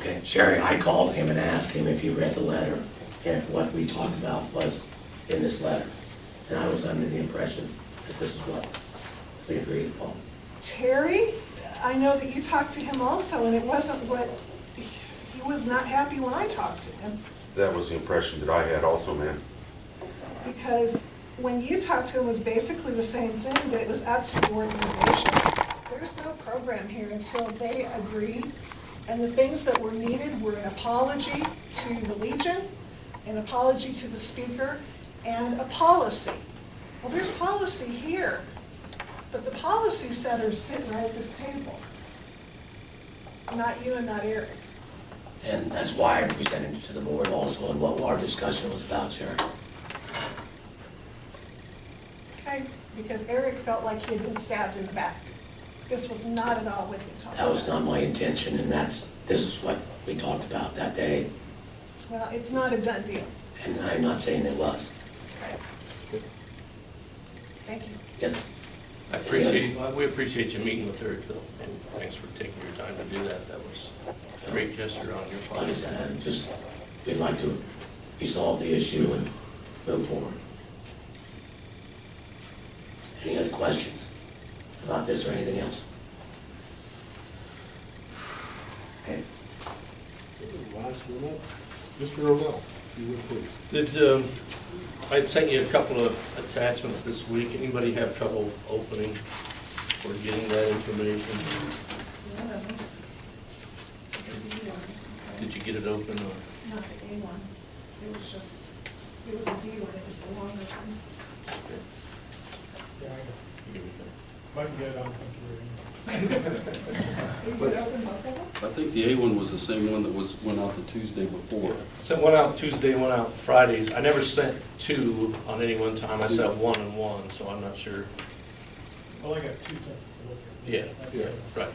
Okay, Sherry, I called him and asked him if he read the letter, and if what we talked about was in this letter. And I was under the impression that this is what we agreed upon. Terry, I know that you talked to him also, and it wasn't what, he was not happy when I talked to him. That was the impression that I had also, ma'am. Because when you talked to him, it was basically the same thing, that it was up to the organization. There's no program here until they agreed, and the things that were needed were an apology to the Legion, an apology to the speaker, and a policy. Well, there's policy here, but the policy setters sitting right at this table. Not you and not Eric. And that's why I presented it to the board also, and what our discussion was about, Sherry. Okay, because Eric felt like he had been stabbed in the back. This was not at all what he talked about. That was not my intention, and this is what we talked about that day, Well, it's not a done deal. and I'm not saying it was. Okay. Thank you. Yes, We appreciate you meeting with Eric, Phil, and thanks for taking your time to do that. That was a great gesture on your part. like I said, we'd like to resolve the issue and move forward. Any other questions about this or anything else? Okay. Last one up, Mr. Odell, if you would please. I'd sent you a couple of attachments this week. Anybody have trouble opening or getting that information? Did you get it open or? Not the A one. It was just, it was a D one, it was the longer one. Yeah, Give me I can get it on computer. You could open both of them? I think the A one was the same one that went out the Tuesday before. Sent one out Tuesday, one out Fridays. I never sent two on any one time. I sent one and one, so I'm not sure. Well, I got 2 things to look at. Yeah, That's yeah, it. right.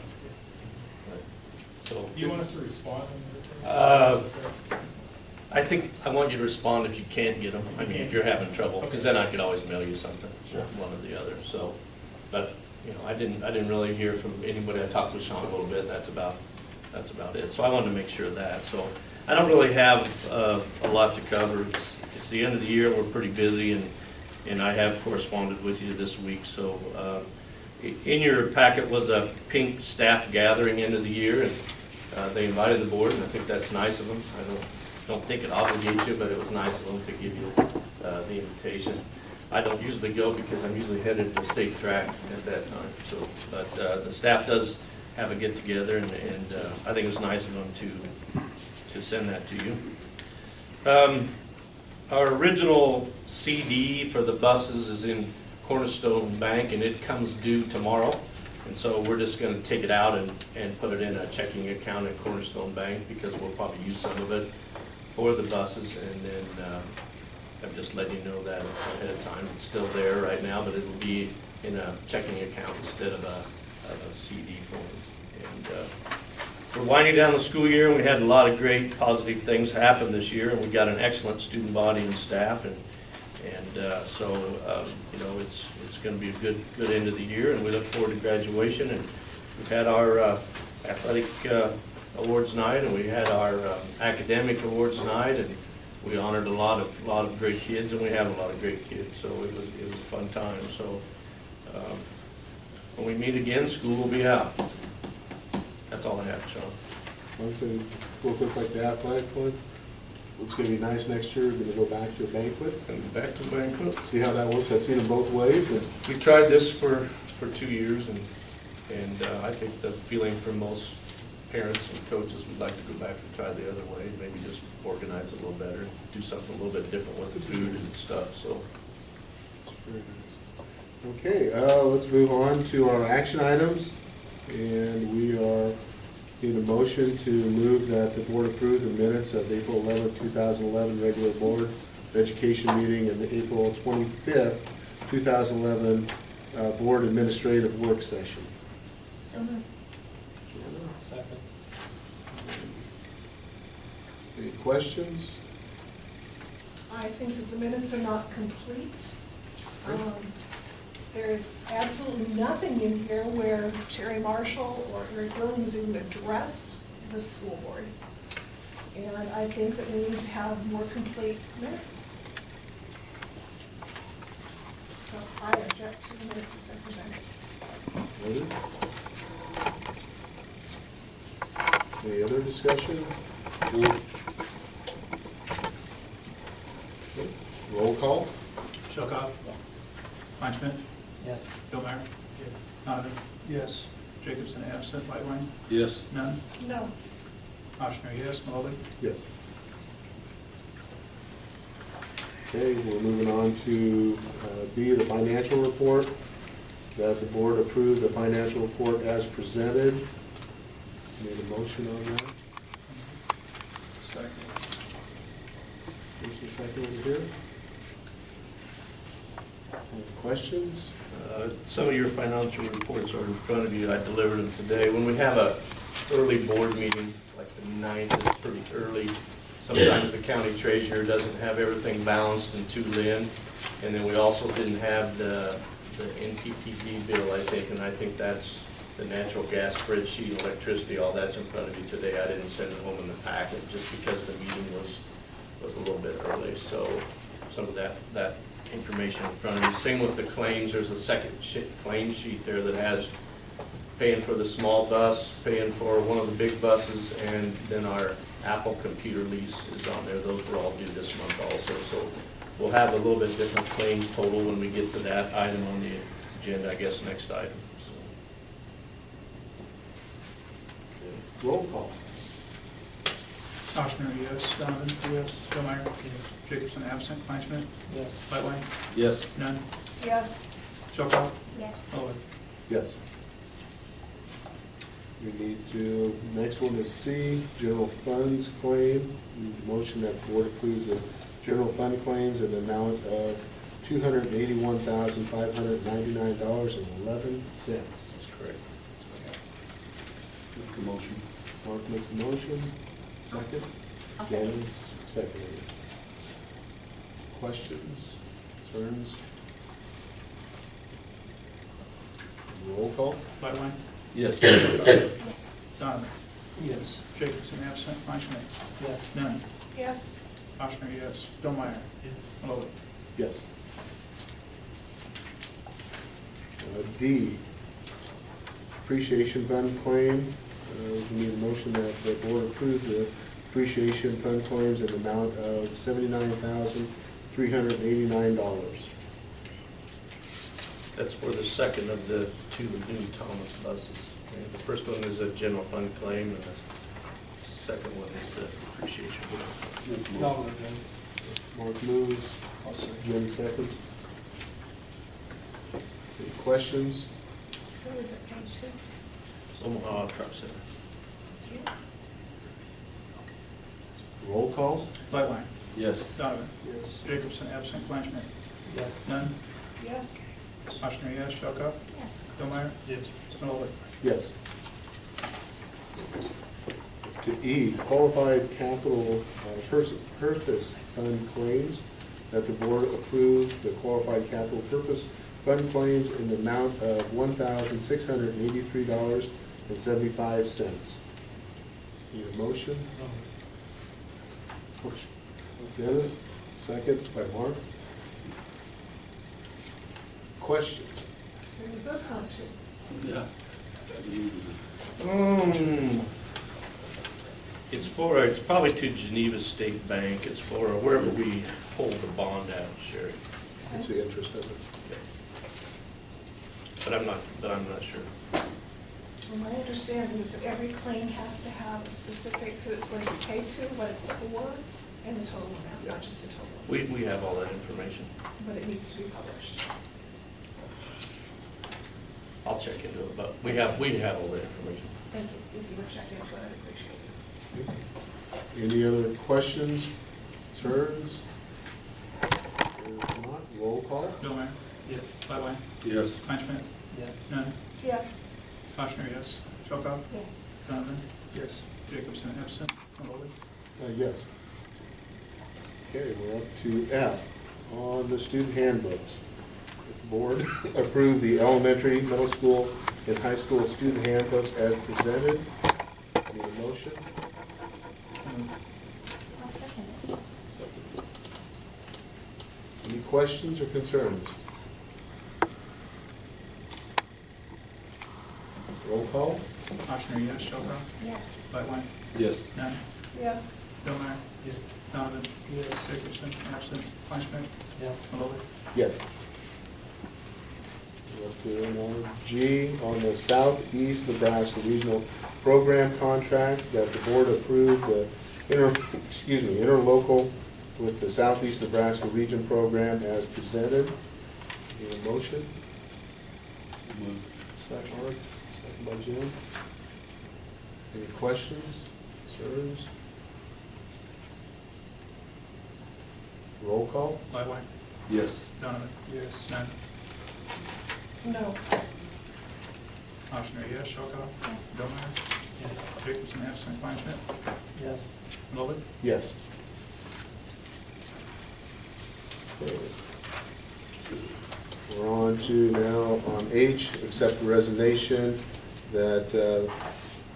So Do you want us to respond? I think I want you to respond if you can't get them. I mean, if you're having trouble, because then I could always mail you something, one or the other. So, but you know, I didn't really hear from anybody. I talked with Sean a little bit. That's about it. So I wanted to make sure of that. So I don't really have a lot to cover. It's the end of the year. We're pretty busy, and I have corresponded with you this week. So in your packet was a pink staff gathering end of the year, and they invited the board, and I think that's nice of them. I don't think it obligates you, but it was nice of them to give you the invitation. I don't usually go because I'm usually headed to state track at that time. So, but the staff does have a get together, and I think it was nice of them to send that to you. Our original CD for the buses is in Cornerstone Bank, and it comes due tomorrow. And so we're just going to take it out and put it in a checking account at Cornerstone Bank, because we'll probably use some of it for the buses. And then I'm just letting you know that ahead of time. It's still there right now, but it'll be in a checking account instead of a CD form. And we're winding down the school year, and we had a lot of great positive things happen this year, and we got an excellent student body and staff, and so you know, it's going to be a good end of the year, and we look forward to graduation. And we've had our athletic awards night, and we had our academic awards night, and we honored a lot of great kids, and we have a lot of great kids. So it was a fun time. So when we meet again, school will be out. That's all I have, Sean. I'll say, real quick, like the athletic one, it's gonna be nice next year, we're gonna go back to a banquet, And back to banquet. see how that works, I've seen them both ways, and We tried this for 2 years, and I think the feeling from most parents and coaches would like to go back and try the other way, maybe just organize it a little better, and do something a little bit different with the food and stuff, so. it's very nice. Okay, let's move on to our action items, and we need a motion to move that the board approve the minutes of April 11th, 2011 regular board of education meeting and the April 25th, 2011 board administrative work session. Second. Any questions? I think that the minutes are not complete. There's absolutely nothing in here where Terry Marshall or Eric Williams even addressed the school board. And I think that we need to have more complete minutes. So I object to the minutes as they're presented. Noted. Any other discussion? Roll call? Shelkoff? Kleinschmidt? Yes. Bittmeyer? Donovan? Yes. Jacobson absent. Lightline? Yes. None? No. Oshner, yes. Maloli? Yes. Okay, we're moving on to B, the financial report. That the board approve the financial report as presented. Need a motion on that? Second. Motion second over here. Any questions? Some of your financial reports are in front of you. I delivered them today. When we have a early board meeting, like the 9th is pretty early, sometimes the county treasurer doesn't have everything balanced and tuned in. And then we also didn't have the NPPD bill, I think, and I think that's the natural gas spreadsheet, electricity, all that's in front of you today. I didn't send it home in the packet just because the meeting was a little bit early. So some of that information in front of you. Same with the claims. There's a second claim sheet there that has paying for the small bus, paying for one of the big buses, and then our Apple computer lease is on there. Those were all due this month also. So we'll have a little bit different claims total when we get to that item on the agenda, I guess, next item. Roll call? Oshner, yes. Donovan? Yes. Bittmeyer? Yes. Jacobson absent. Kleinschmidt? Yes. Lightline? Yes. None? Yes. Shelkoff? Yes. Maloli? Yes. We need to, next one is C, general funds claim. We need a motion that the board approves the general fund claims in the amount of $281,599.11. That's correct. Make a motion. Mark makes the motion. Second? I'll second. Janice, second. Questions, concerns? Roll call? Lightline? Yes. Yes. Donovan? Yes. Jacobson absent. Kleinschmidt? Yes. None? Yes. Oshner, yes. Bittmeyer? Maloli? Yes. D, appreciation fund claim. We need a motion that the board approves the appreciation fund claims in the amount of $79,389. That's for the second of the two new Thomas buses. And the first one is a general fund claim, and the second one is the appreciation. Make a No, motion. Mark moves, I'll second. Jim seconds. Any questions? Who is it, page two? Omaha Truck Center. Roll call? Lightline? Yes. Donovan? Yes. Jacobson absent. Kleinschmidt? Yes. None? Yes. Oshner, yes. Shelkoff? Yes. Bittmeyer? Yes. Maloli? Yes. To E, qualified capital purpose fund claims, that the board approve the qualified capital purpose fund claims in the amount of $1,683.75. Need a motion? Dennis, second by Mark. Questions? Who is this one to? Yeah. It's probably to Geneva State Bank. It's for wherever we hold the bond at, Sherry. What's the interest of it? But I'm not sure. Well, my understanding is that every claim has to have a specific, who it's going to be paid to, what it's for, and the total amount, not just the total. We have all that information. But it needs to be published. I'll check into it, but we have all that information. Thank you. If you would check into it, I'd appreciate it. Any other questions, concerns? If not, roll call? Bittmeyer? Yes. Lightline? Yes. Kleinschmidt? Yes. None? Yes. Oshner, yes. Shelkoff? Yes. Donovan? Yes. Jacobson absent. Maloli? Yes. Okay, we're up to F, on the student handbooks. The board approve the elementary, middle school, and high school student handbooks as presented. Need a Need a motion? I'll second it. Second. Any questions or concerns? Roll call? Ochsner, yes. Showcroft? Yes. Lightline? Yes. None. Yes, Fillmore? Yes. Donovan? Yes. Jacobson, absent. Kleinschmidt? Yes. Malloy? Yes. Up to number G, on the Southeast Nebraska Regional Program Contract, that the board approved the interlocal with the Southeast Nebraska Region Program as presented. Need a motion? Move. Second. Second by Jim. Any questions, concerns? Roll call? Lightline? Yes. Donovan? Yes. None. no, Ochsner, yes. Showcroft? Yes. Fillmore? Yes. Jacobson, absent. Kleinschmidt? Yes. Malloy? Yes. Okay. We're on to now on H, accept the resignation, that,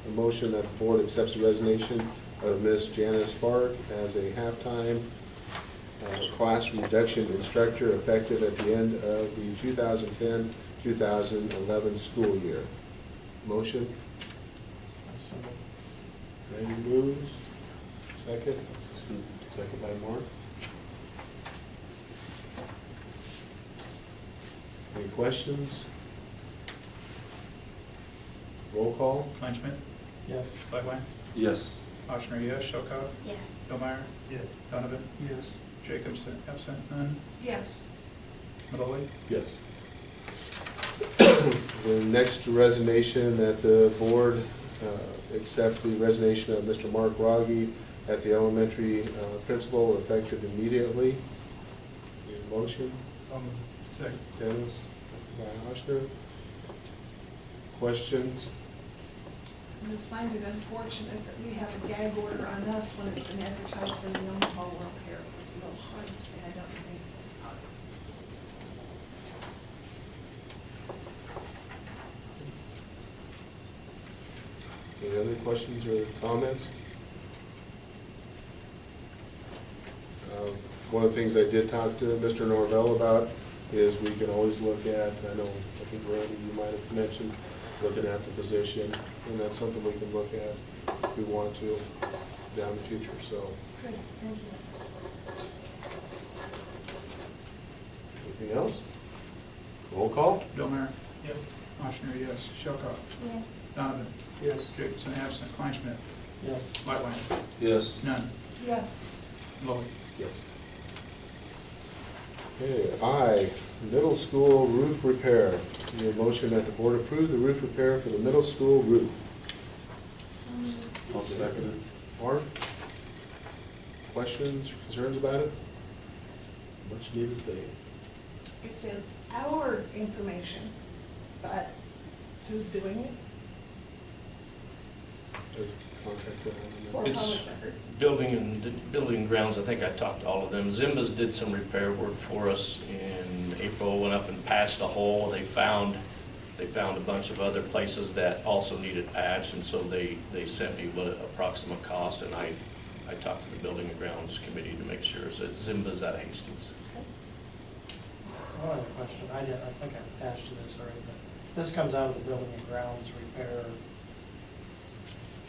a motion that the board accepts the resignation of Miss Janice Spark as a half-time class reduction instructor effective at the end of the 2010-2011 school year. Motion? Randy moves. Second? Second by Mark. Any questions? Roll call? Kleinschmidt? Yes. Lightline? Yes. Ochsner, yes. Showcroft? Yes. Fillmore? Yes. Donovan? Yes. Jacobson, absent. None. yes, Malloy? Yes. The next resignation, that the board accept the resignation of Mr. Mark Rogge at the elementary principal effective immediately. Need a motion? Second. Dennis, by Oshner. Questions? I just find it unfortunate that we have a gag order on us when it's been advertised in the Omaha World Herald. It's a little hard to say I don't know anything about it. Any other questions or comments? One of the things I did talk to Mr. Norvell about is we can always look at, I think Randy, you might have mentioned, looking at the position, and that's something we can look at if we want to down the future, so. Good, thank you. Anything else? Roll call? Fillmore? Yes. Ochsner, yes. Showcroft? Yes. Donovan? Yes. Jacobson, absent. Kleinschmidt? Yes. Lightline? Yes. None. Yes, Malloy? Yes. Okay, I, middle school roof repair. Need a motion that the board approve the roof repair for the middle school roof. I'll second it. Mark? Questions, concerns about it? Much needed thing. it's in our information, but who's doing it? As a contractor, I don't know. For It's- public record. Building grounds, I think I talked to all of them. Zimba's did some repair work for us in April, went up and patched a hole. They found a bunch of other places that also needed patch, and so they sent me what approximate cost, and I talked to the Building and Grounds Committee to make sure. So Zimba's at Hastings. One other question, I think I asked you this already, but this comes out of the building and grounds repair,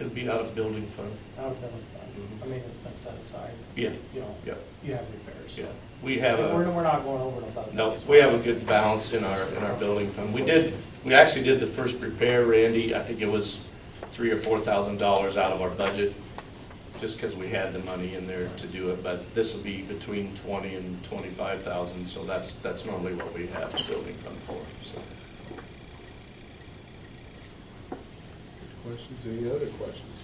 It'll be out of building fund. out of building fund. I mean, it's been set aside. Yeah. You know, Yeah. you have repairs. so. Yeah, we have We're not going over the budget. No, we have a good balance in our building fund. We actually did the first repair, Randy, I think it was $3,000 or $4,000 out of our budget, just because we had the money in there to do it, but this will be between $20,000 and $25,000, so that's normally what we have the building fund for, so. Questions, any other questions?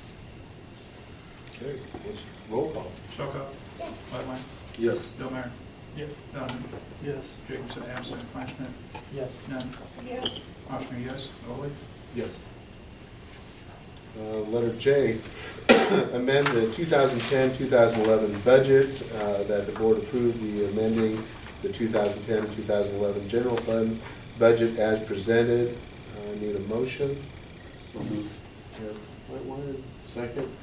Okay, let's roll call. Showcroft? Yes. Lightline? Yes. Fillmore? Yes. Donovan? Yes. Jacobson, absent. Kleinschmidt? Yes. None. Yes, Ochsner, yes. Malloy? Yes. Letter J, amend the 2010-2011 budget, that the board approve the amending the 2010-2011 general fund budget as presented. Need a motion? So moved. Might want to Second?